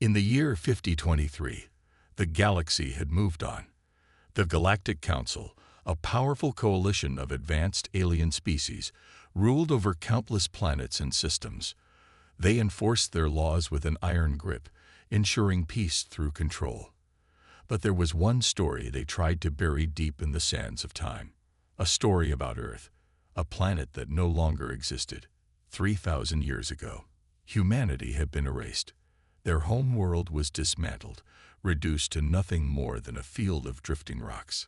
In the year 5023, the galaxy had moved on. The Galactic Council, a powerful coalition of advanced alien species, ruled over countless planets and systems. They enforced their laws with an iron grip, ensuring peace through control. But there was one story they tried to bury deep in the sands of time. A story about Earth, a planet that no longer existed. 3,000 years ago, humanity had been erased. Their home world was dismantled, reduced to nothing more than a field of drifting rocks.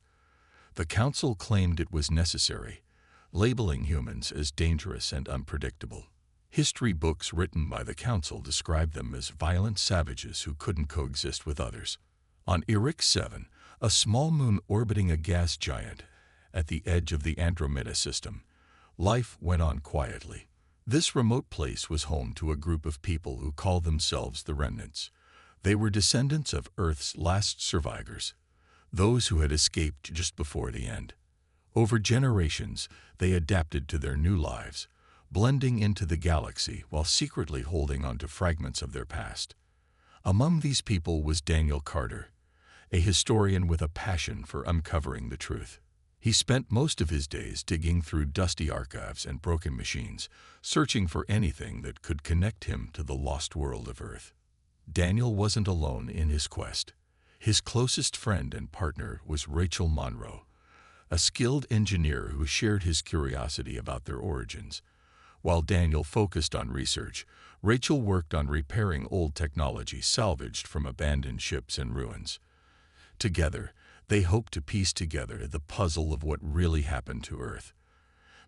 The Council claimed it was necessary, labeling humans as dangerous and unpredictable. History books written by the Council described them as violent savages who couldn't coexist with others. On Erix 7, a small moon orbiting a gas giant at the edge of the Andromeda system, life went on quietly. This remote place was home to a group of people who called themselves the Remnants. They were descendants of Earth's last survivors, those who had escaped just before the end. Over generations, they adapted to their new lives, blending into the galaxy while secretly holding on to fragments of their past. Among these people was Daniel Carter, a historian with a passion for uncovering the truth. He spent most of his days digging through dusty archives and broken machines, searching for anything that could connect him to the lost world of Earth. Daniel wasn't alone in his quest. His closest friend and partner was Rachel Monroe, a skilled engineer who shared his curiosity about their origins. While Daniel focused on research, Rachel worked on repairing old technology salvaged from abandoned ships and ruins. Together, they hoped to piece together the puzzle of what really happened to Earth.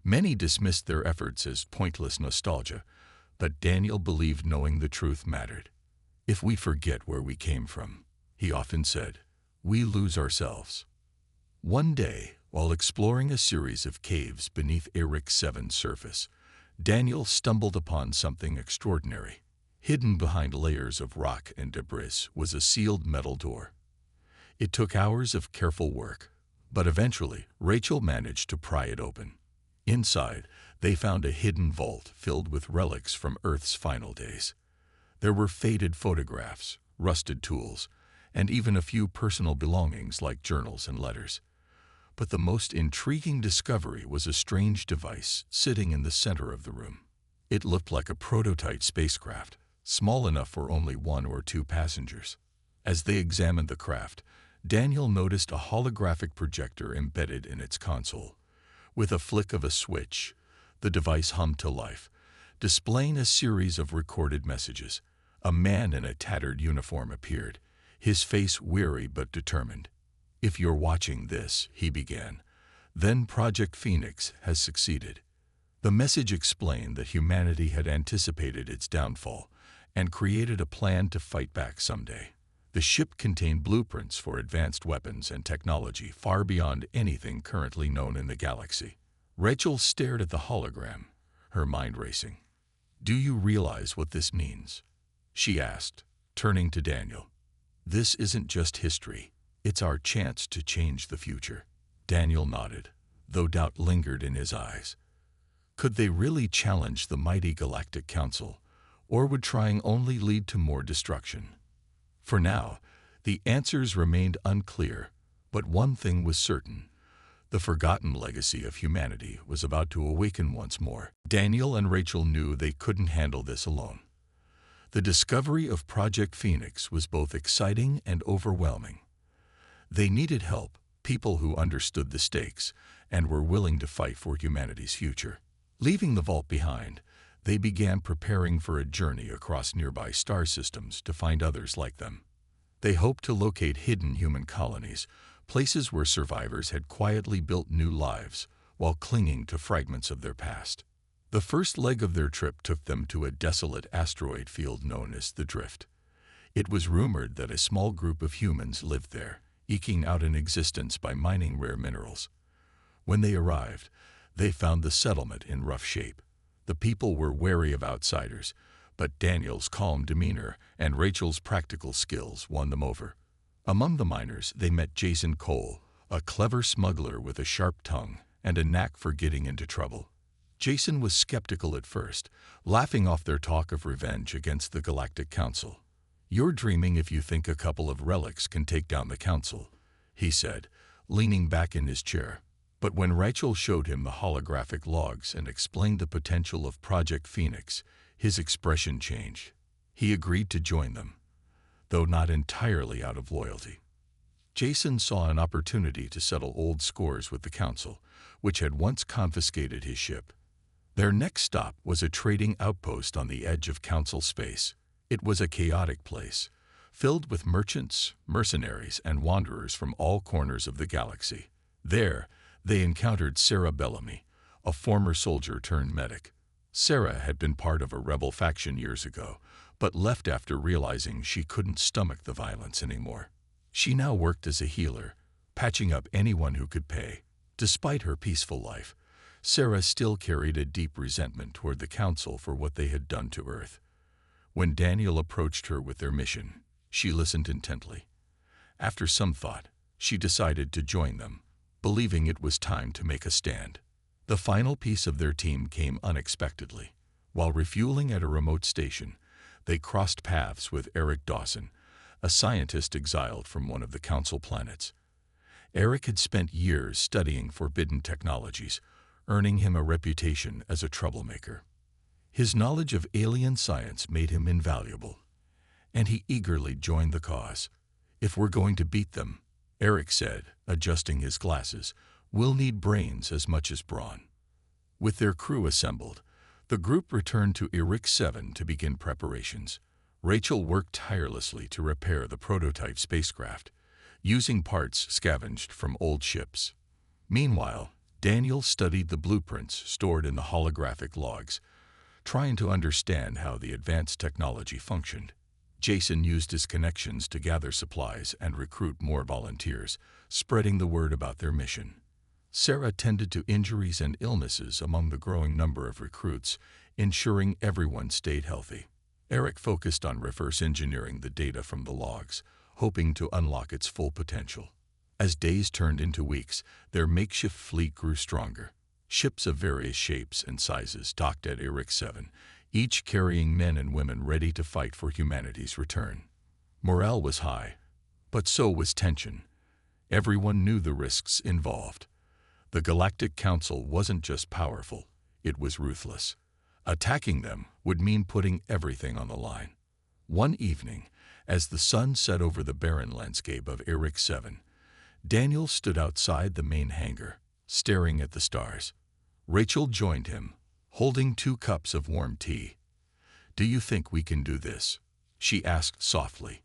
Many dismissed their efforts as pointless nostalgia, but Daniel believed knowing the truth mattered. "If we forget where we came from," he often said, "we lose ourselves." One day, while exploring a series of caves beneath Erix 7's surface, Daniel stumbled upon something extraordinary. Hidden behind layers of rock and debris was a sealed metal door. It took hours of careful work, but eventually Rachel managed to pry it open. Inside, they found a hidden vault filled with relics from Earth's final days. There were faded photographs, rusted tools, and even a few personal belongings like journals and letters. But the most intriguing discovery was a strange device sitting in the center of the room. It looked like a prototype spacecraft, small enough for only 1 or 2 passengers. As they examined the craft, Daniel noticed a holographic projector embedded in its console. With a flick of a switch, the device hummed to life, displaying a series of recorded messages. A man in a tattered uniform appeared, his face weary but determined. "If you're watching this," he began, "then Project Phoenix has succeeded." The message explained that humanity had anticipated its downfall and created a plan to fight back someday. The ship contained blueprints for advanced weapons and technology far beyond anything currently known in the galaxy. Rachel stared at the hologram, her mind racing. "Do you realize what this means?" she asked, turning to Daniel. "This isn't just history. It's our chance to change the future." Daniel nodded, though doubt lingered in his eyes. Could they really challenge the mighty Galactic Council, or would trying only lead to more destruction? For now, the answers remained unclear, but one thing was certain. The forgotten legacy of humanity was about to awaken once more. Daniel and Rachel knew they couldn't handle this alone. The discovery of Project Phoenix was both exciting and overwhelming. They needed help, people who understood the stakes and were willing to fight for humanity's future. Leaving the vault behind, they began preparing for a journey across nearby star systems to find others like them. They hoped to locate hidden human colonies, places where survivors had quietly built new lives while clinging to fragments of their past. The first leg of their trip took them to a desolate asteroid field known as the Drift. It was rumored that a small group of humans lived there, eking out an existence by mining rare minerals. When they arrived, they found the settlement in rough shape. The people were wary of outsiders, but Daniel's calm demeanor and Rachel's practical skills won them over. Among the miners, they met Jason Cole, a clever smuggler with a sharp tongue and a knack for getting into trouble. Jason was skeptical at first, laughing off their talk of revenge against the Galactic Council. "You're dreaming if you think a couple of relics can take down the council," he said, leaning back in his chair. But when Rachel showed him the holographic logs and explained the potential of Project Phoenix, his expression changed. He agreed to join them, though not entirely out of loyalty. Jason saw an opportunity to settle old scores with the council, which had once confiscated his ship. Their next stop was a trading outpost on the edge of council space. It was a chaotic place, filled with merchants, mercenaries, and wanderers from all corners of the galaxy. There, they encountered Sarah Bellamy, a former soldier turned medic. Sarah had been part of a rebel faction years ago, but left after realizing she couldn't stomach the violence anymore. She now worked as a healer, patching up anyone who could pay. Despite her peaceful life, Sarah still carried a deep resentment toward the Council for what they had done to Earth. When Daniel approached her with their mission, she listened intently. After some thought, she decided to join them, believing it was time to make a stand. The final piece of their team came unexpectedly. While refueling at a remote station, they crossed paths with Eric Dawson, a scientist exiled from one of the Council planets. Eric had spent years studying forbidden technologies, earning him a reputation as a troublemaker. His knowledge of alien science made him invaluable, and he eagerly joined the cause. "If we're going to beat them," Eric said, adjusting his glasses, "we'll need brains as much as brawn." With their crew assembled, the group returned to Eric 7 to begin preparations. Rachel worked tirelessly to repair the prototype spacecraft, using parts scavenged from old ships. Meanwhile, Daniel studied the blueprints stored in the holographic logs, trying to understand how the advanced technology functioned. Jason used his connections to gather supplies and recruit more volunteers, spreading the word about their mission. Sarah tended to injuries and illnesses among the growing number of recruits, ensuring everyone stayed healthy. Eric focused on reverse engineering the data from the logs, hoping to unlock its full potential. As days turned into weeks, their makeshift fleet grew stronger. Ships of various shapes and sizes docked at Eric 7, each carrying men and women ready to fight for humanity's return. Morale was high, but so was tension. Everyone knew the risks involved. The Galactic Council wasn't just powerful, it was ruthless. Attacking them would mean putting everything on the line. One evening, as the sun set over the barren landscape of Eric 7, Daniel stood outside the main hangar, staring at the stars. Rachel joined him, holding 2 cups of warm tea. "Do you think we can do this?" she asked softly.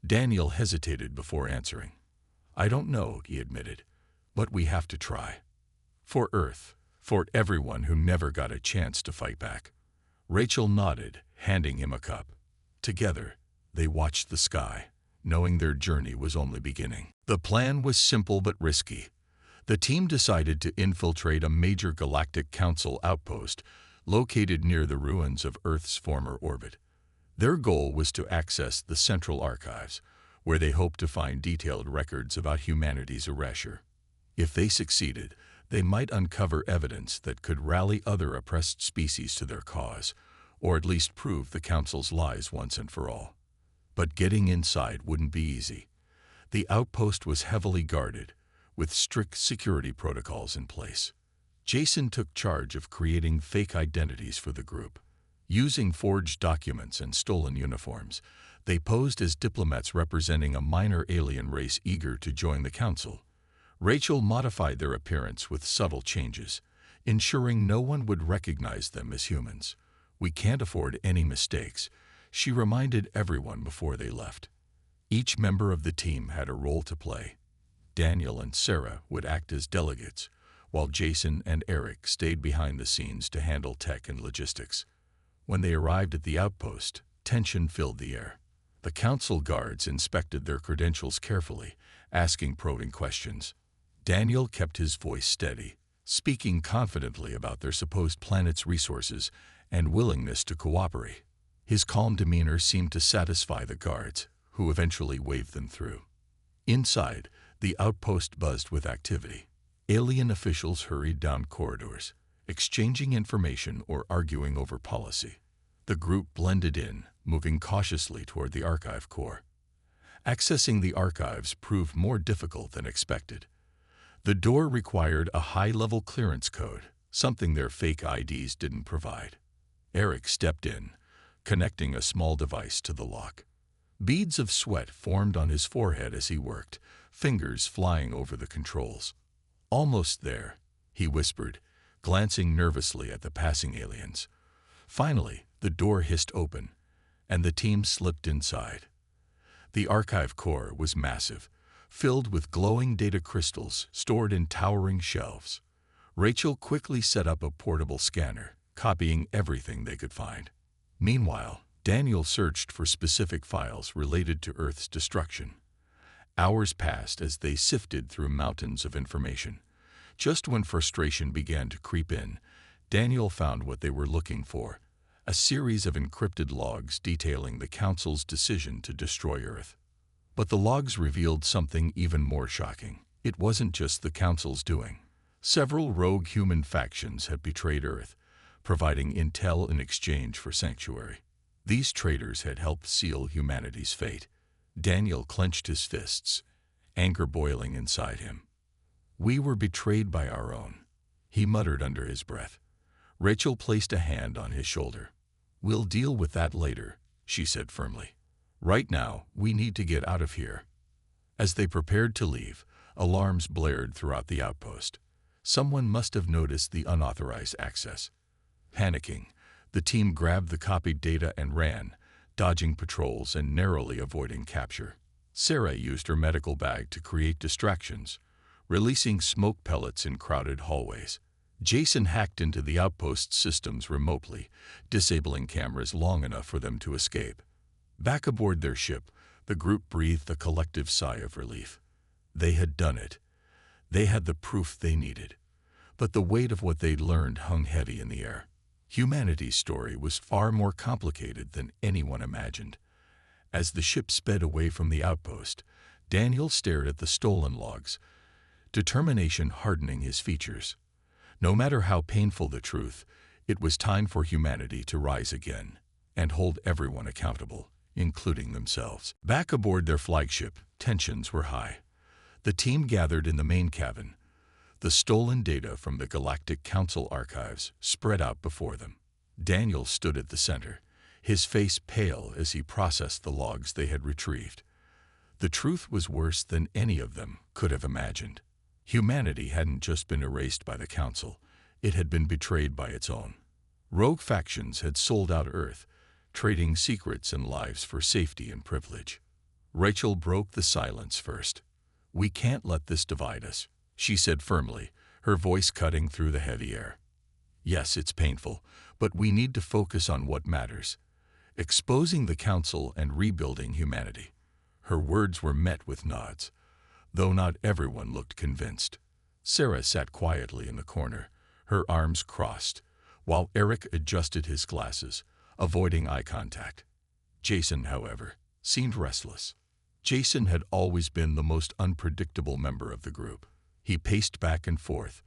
Daniel hesitated before answering. "I don't know," he admitted, "but we have to try. For Earth, for everyone who never got a chance to fight back." Rachel nodded, handing him a cup. Together, they watched the sky, knowing their journey was only beginning. The plan was simple but risky. The team decided to infiltrate a major Galactic Council outpost located near the ruins of Earth's former orbit. Their goal was to access the Central Archives, where they hoped to find detailed records about humanity's erasure. If they succeeded, they might uncover evidence that could rally other oppressed species to their cause, or at least prove the Council's lies once and for all. But getting inside wouldn't be easy. The outpost was heavily guarded, with strict security protocols in place. Jason took charge of creating fake identities for the group. Using forged documents and stolen uniforms, they posed as diplomats representing a minor alien race eager to join the Council. Rachel modified their appearance with subtle changes, ensuring no one would recognize them as humans. "We can't afford any mistakes," she reminded everyone before they left. Each member of the team had a role to play. Daniel and Sarah would act as delegates, while Jason and Eric stayed behind the scenes to handle tech and logistics. When they arrived at the outpost, tension filled the air. The Council guards inspected their credentials carefully, asking probing questions. Daniel kept his voice steady, speaking confidently about their supposed planet's resources and willingness to cooperate. His calm demeanor seemed to satisfy the guards, who eventually waved them through. Inside, the outpost buzzed with activity. Alien officials hurried down corridors, exchanging information or arguing over policy. The group blended in, moving cautiously toward the archive core. Accessing the archives proved more difficult than expected. The door required a high-level clearance code, something their fake IDs didn't provide. Eric stepped in, connecting a small device to the lock. Beads of sweat formed on his forehead as he worked, fingers flying over the controls. "Almost there," he whispered, glancing nervously at the passing aliens. Finally, the door hissed open, and the team slipped inside. The archive core was massive, filled with glowing data crystals stored in towering shelves. Rachel quickly set up a portable scanner, copying everything they could find. Meanwhile, Daniel searched for specific files related to Earth's destruction. Hours passed as they sifted through mountains of information. Just when frustration began to creep in, Daniel found what they were looking for: a series of encrypted logs detailing the Council's decision to destroy Earth. But the logs revealed something even more shocking. It wasn't just the Council's doing. Several rogue human factions had betrayed Earth, providing intel in exchange for sanctuary. These traitors had helped seal humanity's fate. Daniel clenched his fists, anger boiling inside him. "We were betrayed by our own," he muttered under his breath. Rachel placed a hand on his shoulder. "We'll deal with that later," she said firmly. "Right now, we need to get out of here." As they prepared to leave, alarms blared throughout the outpost. Someone must have noticed the unauthorized access. Panicking, the team grabbed the copied data and ran, dodging patrols and narrowly avoiding capture. Sarah used her medical bag to create distractions, releasing smoke pellets in crowded hallways. Jason hacked into the outpost systems remotely, disabling cameras long enough for them to escape. Back aboard their ship, the group breathed a collective sigh of relief. They had done it. They had the proof they needed. But the weight of what they'd learned hung heavy in the air. Humanity's story was far more complicated than anyone imagined. As the ship sped away from the outpost, Daniel stared at the stolen logs, determination hardening his features. No matter how painful the truth, it was time for humanity to rise again and hold everyone accountable, including themselves. Back aboard their flagship, tensions were high. The team gathered in the main cabin. The stolen data from the Galactic Council archives spread out before them. Daniel stood at the center, his face pale as he processed the logs they had retrieved. The truth was worse than any of them could have imagined. Humanity hadn't just been erased by the Council, it had been betrayed by its own. Rogue factions had sold out Earth, trading secrets and lives for safety and privilege. Rachel broke the silence first. "We can't let this divide us," she said firmly, her voice cutting through the heavy air. "Yes, it's painful, but we need to focus on what matters: exposing the Council and rebuilding humanity." Her words were met with nods, though not everyone looked convinced. Sarah sat quietly in the corner, her arms crossed, while Eric adjusted his glasses, avoiding eye contact. Jason, however, seemed restless. Jason had always been the most unpredictable member of the group. He paced back and forth,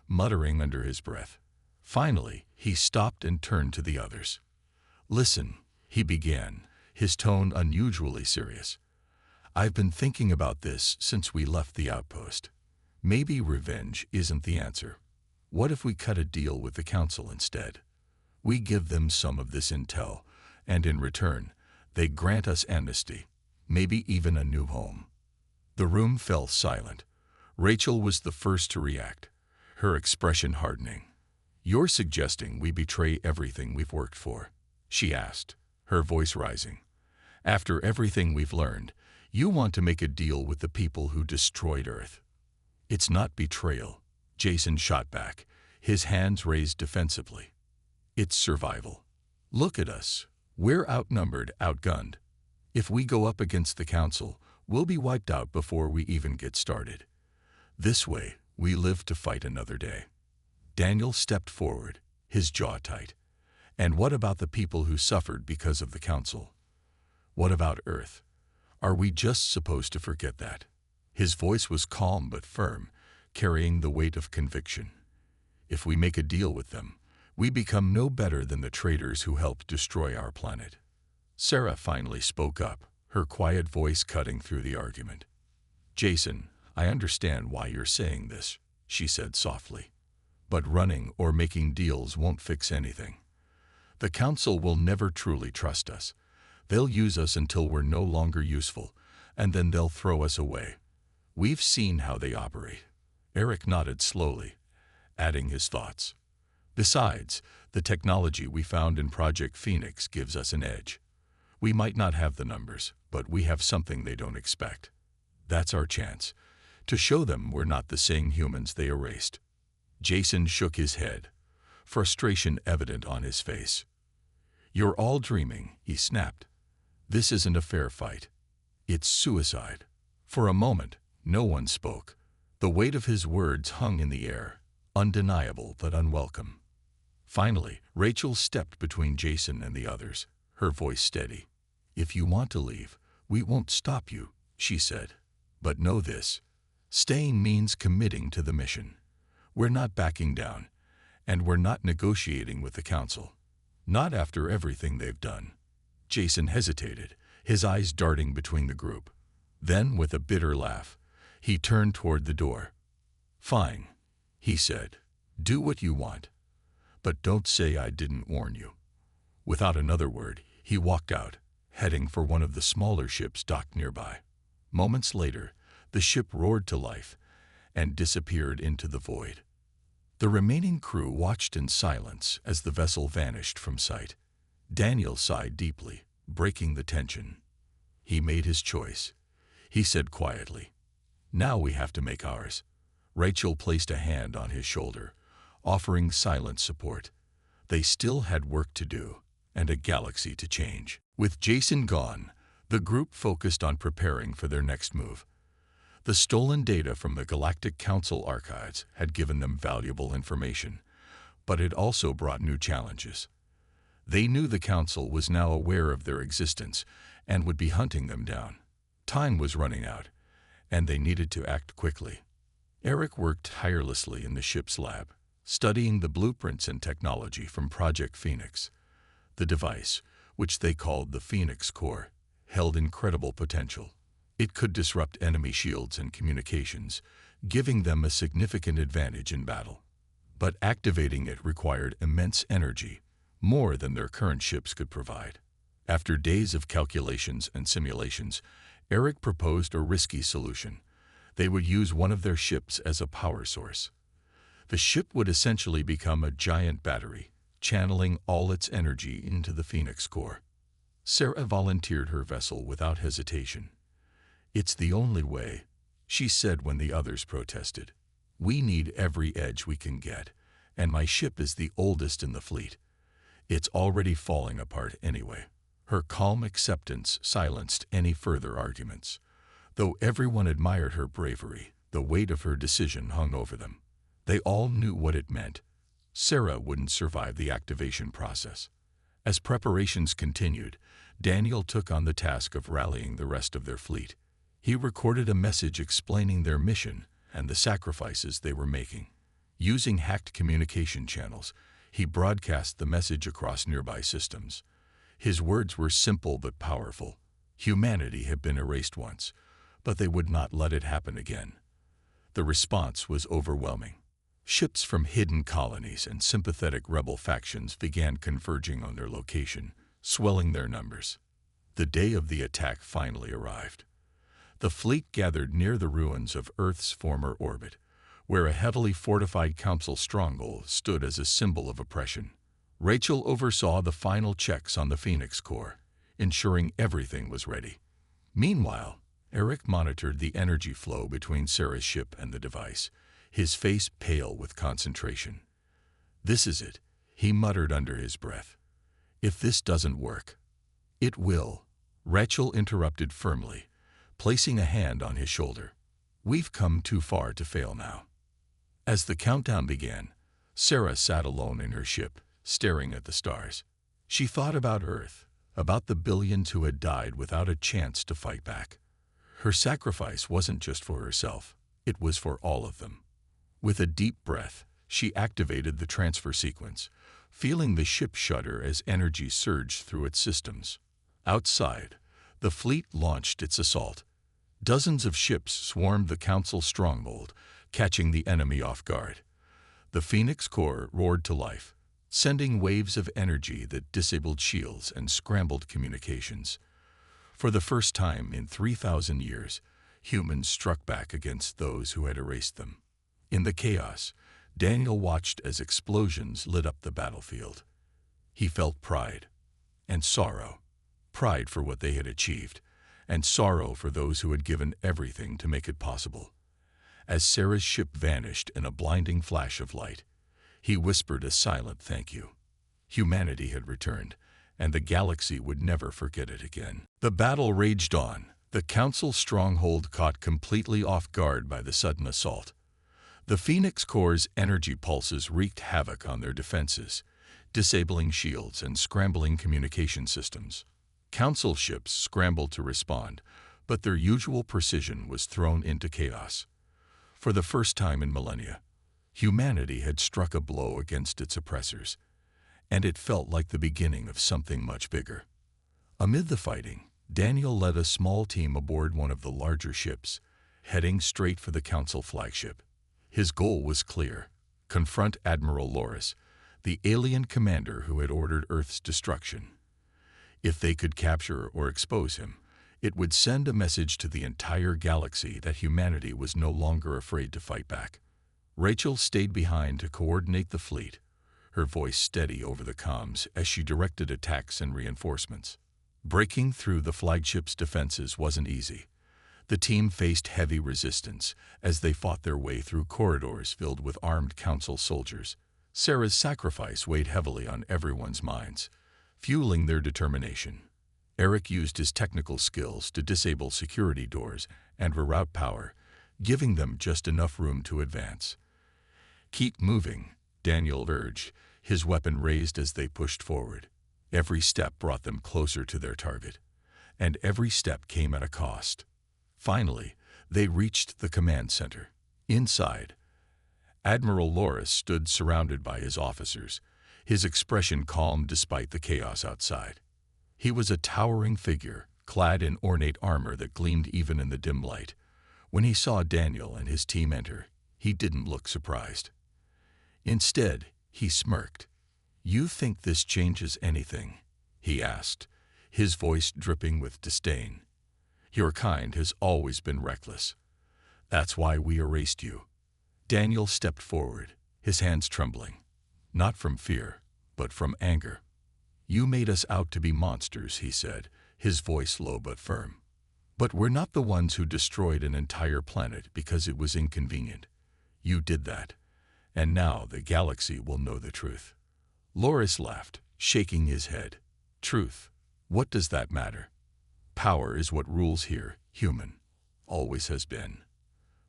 muttering under his breath. Finally, he stopped and turned to the others. "Listen," he began, his tone unusually serious. "I've been thinking about this since we left the outpost. Maybe revenge isn't the answer. What if we cut a deal with the Council instead? We give them some of this intel, and in return, they grant us amnesty, maybe even a new home." The room fell silent. Rachel was the first to react, her expression hardening. "You're suggesting we betray everything we've worked for?" she asked, her voice rising. "After everything we've learned, you want to make a deal with the people who destroyed Earth?" "It's not betrayal," Jason shot back, his hands raised defensively. "It's survival. Look at us. We're outnumbered, outgunned. If we go up against the Council, we'll be wiped out before we even get started. This way, we live to fight another day." Daniel stepped forward, his jaw tight. "And what about the people who suffered because of the Council? What about Earth? Are we just supposed to forget that?" His voice was calm but firm, carrying the weight of conviction. "If we make a deal with them, we become no better than the traitors who helped destroy our planet. Sarah finally spoke up, her quiet voice cutting through the argument. "Jason, I understand why you're saying this," she said softly. "But running or making deals won't fix anything. The Council will never truly trust us. They'll use us until we're no longer useful, and then they'll throw us away. We've seen how they operate." Eric nodded slowly, adding his thoughts. "Besides, the technology we found in Project Phoenix gives us an edge. We might not have the numbers, but we have something they don't expect. That's our chance, to show them we're not the same humans they erased." Jason shook his head, frustration evident on his face. "You're all dreaming," he snapped. "This isn't a fair fight. It's suicide." For a moment, no one spoke. The weight of his words hung in the air, undeniable but unwelcome. Finally, Rachel stepped between Jason and the others, her voice steady. "If you want to leave, we won't stop you," she said. "But know this. Staying means committing to the mission. We're not backing down, and we're not negotiating with the Council. Not after everything they've done." Jason hesitated, his eyes darting between the group. Then, with a bitter laugh, he turned toward the door. "Fine," he said. "Do what you want. But don't say I didn't warn you." Without another word, he walked out, heading for one of the smaller ships docked nearby. Moments later, the ship roared to life and disappeared into the void. The remaining crew watched in silence as the vessel vanished from sight. Daniel sighed deeply, breaking the tension. He made his choice. He said quietly, "Now we have to make ours." Rachel placed a hand on his shoulder, offering silent support. They still had work to do, and a galaxy to change. With Jason gone, the group focused on preparing for their next move. The stolen data from the Galactic Council archives had given them valuable information, but it also brought new challenges. They knew the Council was now aware of their existence and would be hunting them down. Time was running out, and they needed to act quickly. Eric worked tirelessly in the ship's lab, studying the blueprints and technology from Project Phoenix. The device, which they called the Phoenix Core, held incredible potential. It could disrupt enemy shields and communications, giving them a significant advantage in battle. But activating it required immense energy, more than their current ships could provide. After days of calculations and simulations, Eric proposed a risky solution. They would use one of their ships as a power source. The ship would essentially become a giant battery, channeling all its energy into the Phoenix Core. Sarah volunteered her vessel without hesitation. "It's the only way," she said when the others protested. "We need every edge we can get, and my ship is the oldest in the fleet. It's already falling apart anyway." Her calm acceptance silenced any further arguments. Though everyone admired her bravery, the weight of her decision hung over them. They all knew what it meant. Sarah wouldn't survive the activation process. As preparations continued, Daniel took on the task of rallying the rest of their fleet. He recorded a message explaining their mission and the sacrifices they were making. Using hacked communication channels, he broadcast the message across nearby systems. His words were simple but powerful. Humanity had been erased once, but they would not let it happen again. The response was overwhelming. Ships from hidden colonies and sympathetic rebel factions began converging on their location, swelling their numbers. The day of the attack finally arrived. The fleet gathered near the ruins of Earth's former orbit, where a heavily fortified Council stronghold stood as a symbol of oppression. Rachel oversaw the final checks on the Phoenix Core, ensuring everything was ready. Meanwhile, Eric monitored the energy flow between Sarah's ship and the device, his face pale with concentration. "This is it," he muttered under his breath. "If this doesn't work." "It will," Rachel interrupted firmly, placing a hand on his shoulder. "We've come too far to fail now." As the countdown began, Sarah sat alone in her ship, staring at the stars. She thought about Earth, about the billions who had died without a chance to fight back. Her sacrifice wasn't just for herself, it was for all of them. With a deep breath, she activated the transfer sequence, feeling the ship shudder as energy surged through its systems. Outside, the fleet launched its assault. Dozens of ships swarmed the Council stronghold, catching the enemy off guard. The Phoenix Corps roared to life, sending waves of energy that disabled shields and scrambled communications. For the first time in 3,000 years, humans struck back against those who had erased them. In the chaos, Daniel watched as explosions lit up the battlefield. He felt pride and sorrow. Pride for what they had achieved, and sorrow for those who had given everything to make it possible. As Sarah's ship vanished in a blinding flash of light, he whispered a silent thank you. Humanity had returned, and the galaxy would never forget it again. The battle raged on, the Council stronghold caught completely off guard by the sudden assault. The Phoenix Corps' energy pulses wreaked havoc on their defenses, disabling shields and scrambling communication systems. Council ships scrambled to respond, but their usual precision was thrown into chaos. For the first time in millennia, humanity had struck a blow against its oppressors, and it felt like the beginning of something much bigger. Amid the fighting, Daniel led a small team aboard one of the larger ships, heading straight for the Council flagship. His goal was clear: confront Admiral Loris, the alien commander who had ordered Earth's destruction. If they could capture or expose him, it would send a message to the entire galaxy that humanity was no longer afraid to fight back. Rachel stayed behind to coordinate the fleet, her voice steady over the comms as she directed attacks and reinforcements. Breaking through the flagship's defenses wasn't easy. The team faced heavy resistance as they fought their way through corridors filled with armed Council soldiers. Sarah's sacrifice weighed heavily on everyone's minds, fueling their determination. Eric used his technical skills to disable security doors and reroute power, giving them just enough room to advance. "Keep moving," Daniel urged, his weapon raised as they pushed forward. Every step brought them closer to their target, and every step came at a cost. Finally, they reached the command center. Inside, Admiral Loris stood surrounded by his officers, his expression calm despite the chaos outside. He was a towering figure, clad in ornate armor that gleamed even in the dim light. When he saw Daniel and his team enter, he didn't look surprised. Instead, he smirked. "You think this changes anything?" he asked, his voice dripping with disdain. "Your kind has always been reckless. That's why we erased you." Daniel stepped forward, his hands trembling, not from fear, but from anger. "You made us out to be monsters," he said, his voice low but firm. "But we're not the ones who destroyed an entire planet because it was inconvenient. You did that, and now the galaxy will know the truth." Loris laughed, shaking his head. "Truth? What does that matter? Power is what rules here, human. Always has been."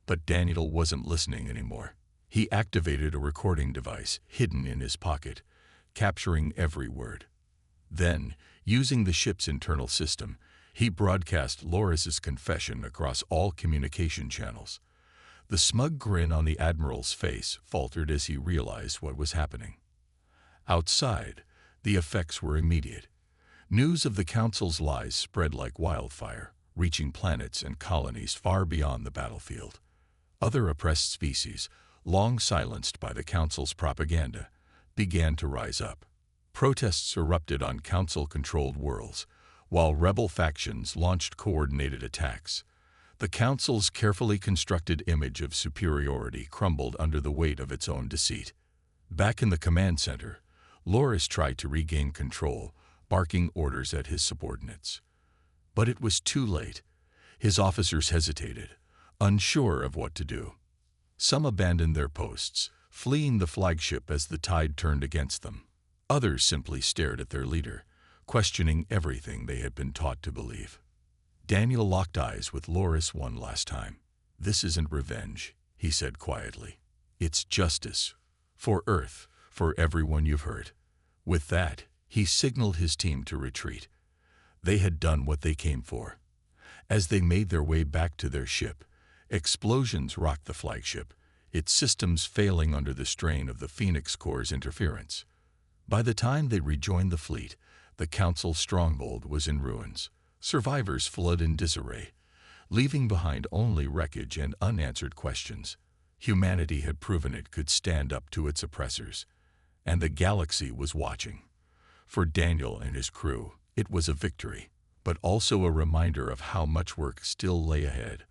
But Daniel wasn't listening anymore. He activated a recording device hidden in his pocket, capturing every word. Then, using the ship's internal system, he broadcast Loris's confession across all communication channels. The smug grin on the Admiral's face faltered as he realized what was happening. Outside, the effects were immediate. News of the Council's lies spread like wildfire, reaching planets and colonies far beyond the battlefield. Other oppressed species, long silenced by the Council's propaganda, began to rise up. Protests erupted on Council-controlled worlds, while rebel factions launched coordinated attacks. The Council's carefully constructed image of superiority crumbled under the weight of its own deceit. Back in the command center, Loris tried to regain control, barking orders at his subordinates. But it was too late. His officers hesitated, unsure of what to do. Some abandoned their posts, fleeing the flagship as the tide turned against them. Others simply stared at their leader, questioning everything they had been taught to believe. Daniel locked eyes with Loris one last time. "This isn't revenge," he said quietly. "It's justice. For Earth, for everyone you've hurt." With that, he signaled his team to retreat. They had done what they came for. As they made their way back to their ship, explosions rocked the flagship, its systems failing under the strain of the Phoenix Corps' interference. By the time they rejoined the fleet, The Council stronghold was in ruins. Survivors fled in disarray, leaving behind only wreckage and unanswered questions. Humanity had proven it could stand up to its oppressors, and the galaxy was watching. For Daniel and his crew, it was a victory, but also a reminder of how much work still lay ahead.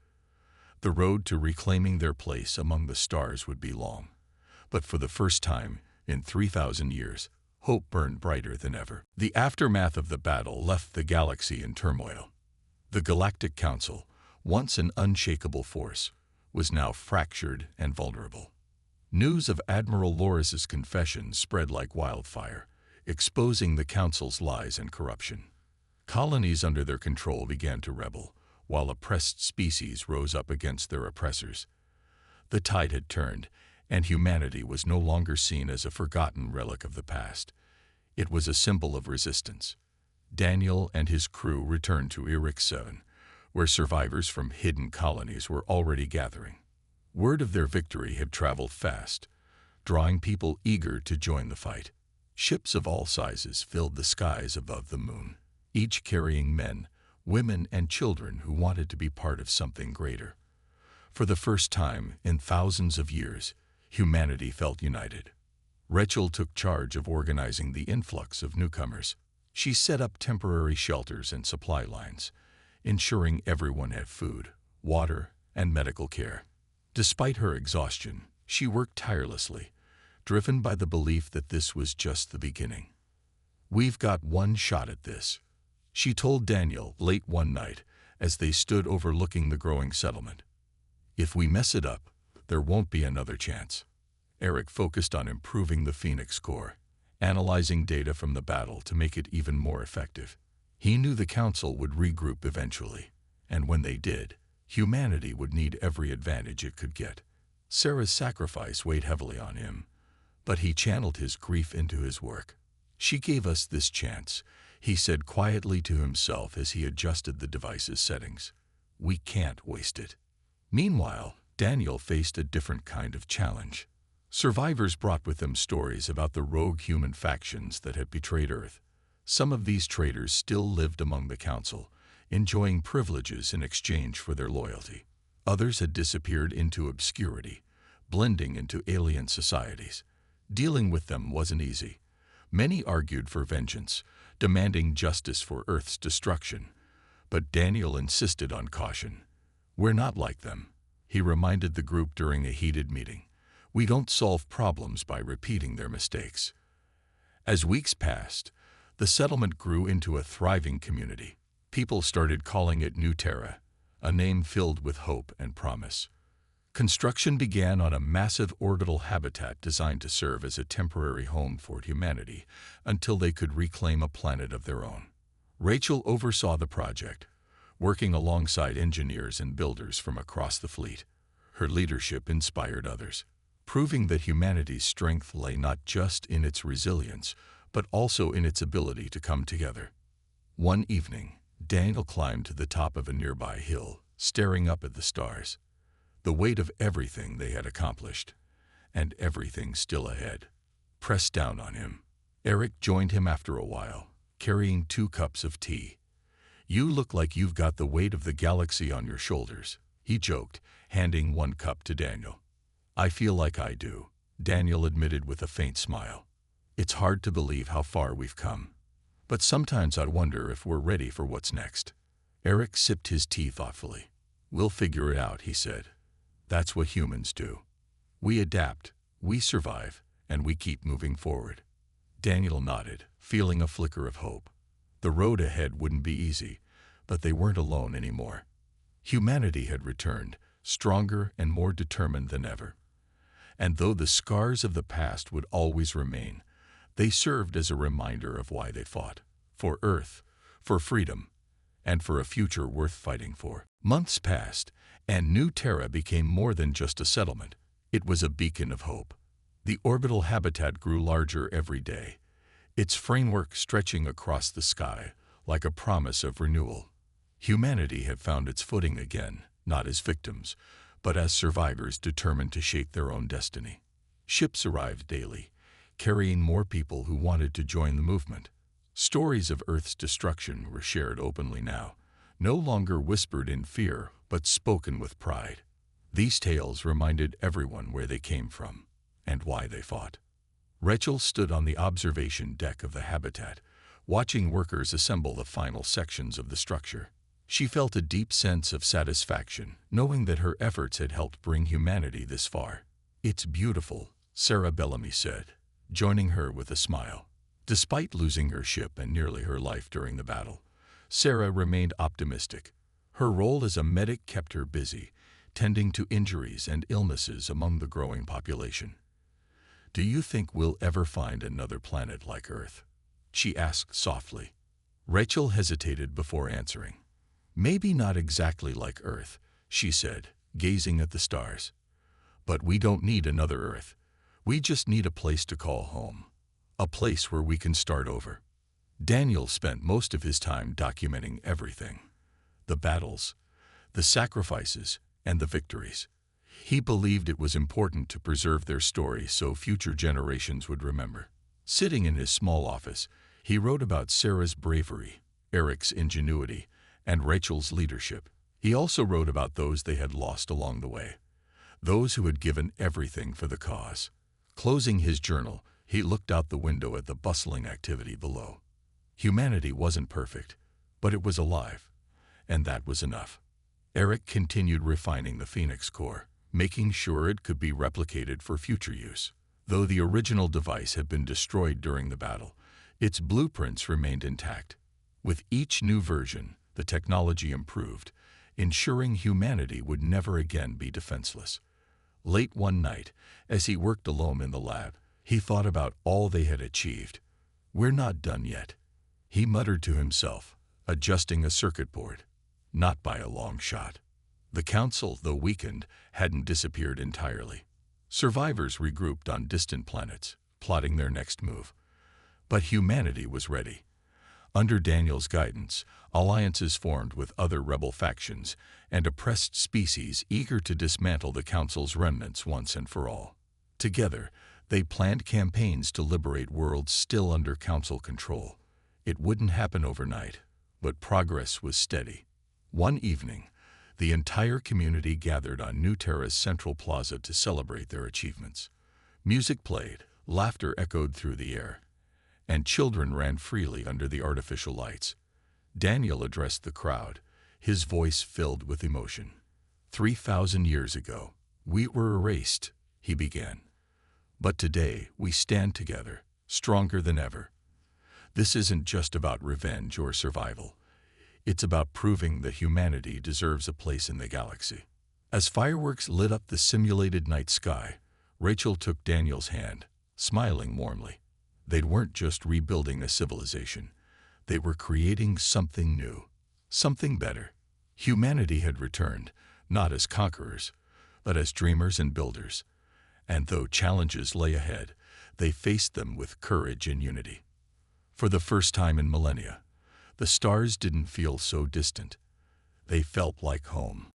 The road to reclaiming their place among the stars would be long, but for the first time in 3,000 years, hope burned brighter than ever. The aftermath of the battle left the galaxy in turmoil. The Galactic Council, once an unshakable force, was now fractured and vulnerable. News of Admiral Loris's confession spread like wildfire, exposing the Council's lies and corruption. Colonies under their control began to rebel, while oppressed species rose up against their oppressors. The tide had turned, and humanity was no longer seen as a forgotten relic of the past. It was a symbol of resistance. Daniel and his crew returned to Eric 7, where survivors from hidden colonies were already gathering. Word of their victory had traveled fast, drawing people eager to join the fight. Ships of all sizes filled the skies above the moon, each carrying men, women, and children who wanted to be part of something greater. For the first time in thousands of years, humanity felt united. Rachel took charge of organizing the influx of newcomers. She set up temporary shelters and supply lines, ensuring everyone had food, water, and medical care. Despite her exhaustion, she worked tirelessly, driven by the belief that this was just the beginning. "We've got one shot at this," she told Daniel late one night as they stood overlooking the growing settlement. "If we mess it up, there won't be another chance." Eric focused on improving the Phoenix core, analyzing data from the battle to make it even more effective. He knew the Council would regroup eventually, and when they did, humanity would need every advantage it could get. Sarah's sacrifice weighed heavily on him, but he channeled his grief into his work. "She gave us this chance," he said quietly to himself as he adjusted the device's settings. "We can't waste it." Meanwhile, Daniel faced a different kind of challenge. Survivors brought with them stories about the rogue human factions that had betrayed Earth. Some of these traitors still lived among the Council, enjoying privileges in exchange for their loyalty. Others had disappeared into obscurity, blending into alien societies. Dealing with them wasn't easy. Many argued for vengeance, demanding justice for Earth's destruction. But Daniel insisted on caution. "We're not like them," he reminded the group during a heated meeting. "We don't solve problems by repeating their mistakes." As weeks passed, the settlement grew into a thriving community. People started calling it New Terra, a name filled with hope and promise. Construction began on a massive orbital habitat designed to serve as a temporary home for humanity until they could reclaim a planet of their own. Rachel oversaw the project, working alongside engineers and builders from across the fleet. Her leadership inspired others, proving that humanity's strength lay not just in its resilience, but also in its ability to come together. One evening, Daniel climbed to the top of a nearby hill, staring up at the stars. The weight of everything they had accomplished, and everything still ahead, pressed down on him. Eric joined him after a while, carrying 2 cups of tea. "You look like you've got the weight of the galaxy on your shoulders," he joked, handing 1 cup to Daniel. "I feel like I do," Daniel admitted with a faint smile. "It's hard to believe how far we've come. But sometimes I wonder if we're ready for what's next." Eric sipped his tea thoughtfully. "We'll figure it out," he said. "That's what humans do. We adapt, we survive, and we keep moving forward." Daniel nodded, feeling a flicker of hope. The road ahead wouldn't be easy, but they weren't alone anymore. Humanity had returned, stronger and more determined than ever. And though the scars of the past would always remain, they served as a reminder of why they fought. For Earth, for freedom, and for a future worth fighting for. Months passed, and New Terra became more than just a settlement. It was a beacon of hope. The orbital habitat grew larger every day, its framework stretching across the sky like a promise of renewal. Humanity had found its footing again, not as victims, but as survivors determined to shape their own destiny. Ships arrived daily, carrying more people who wanted to join the movement. Stories of Earth's destruction were shared openly now, no longer whispered in fear, but spoken with pride. These tales reminded everyone where they came from and why they fought. Rachel stood on the observation deck of the habitat, watching workers assemble the final sections of the structure. She felt a deep sense of satisfaction, knowing that her efforts had helped bring humanity this far. "It's beautiful," Sarah Bellamy said, joining her with a smile. Despite losing her ship and nearly her life during the battle, Sarah remained optimistic. Her role as a medic kept her busy, tending to injuries and illnesses among the growing population. "Do you think we'll ever find another planet like Earth?" she asked softly. Rachel hesitated before answering. "Maybe not exactly like Earth," she said, gazing at the stars. "But we don't need another Earth. We just need a place to call home. A place where we can start over." Daniel spent most of his time documenting everything: the battles, the sacrifices, and the victories. He believed it was important to preserve their story so future generations would remember. Sitting in his small office, he wrote about Sarah's bravery, Eric's ingenuity, and Rachel's leadership. He also wrote about those they had lost along the way, those who had given everything for the cause. Closing his journal, he looked out the window at the bustling activity below. Humanity wasn't perfect, but it was alive, and that was enough. Eric continued refining the Phoenix core, making sure it could be replicated for future use. Though the original device had been destroyed during the battle, its blueprints remained intact. With each new version, the technology improved, ensuring humanity would never again be defenseless. Late one night, as he worked alone in the lab, he thought about all they had achieved. "We're not done yet," he muttered to himself, adjusting a circuit board. Not by a long shot. The council, though weakened, hadn't disappeared entirely. Survivors regrouped on distant planets, plotting their next move. But humanity was ready. Under Daniel's guidance, alliances formed with other rebel factions and oppressed species eager to dismantle the council's remnants once and for all. Together, they planned campaigns to liberate worlds still under council control. It wouldn't happen overnight, but progress was steady. One evening, the entire community gathered on New Terra's central plaza to celebrate their achievements. Music played, laughter echoed through the air, and children ran freely under the artificial lights. Daniel addressed the crowd, his voice filled with emotion. 3,000 years ago, we were erased," he began. "But today, we stand together, stronger than ever. This isn't just about revenge or survival. It's about proving that humanity deserves a place in the galaxy." As fireworks lit up the simulated night sky, Rachel took Daniel's hand, smiling warmly. They weren't just rebuilding a civilization. They were creating something new, something better. Humanity had returned, not as conquerors, but as dreamers and builders. And though challenges lay ahead, they faced them with courage and unity. For the first time in millennia, the stars didn't feel so distant. They felt like home.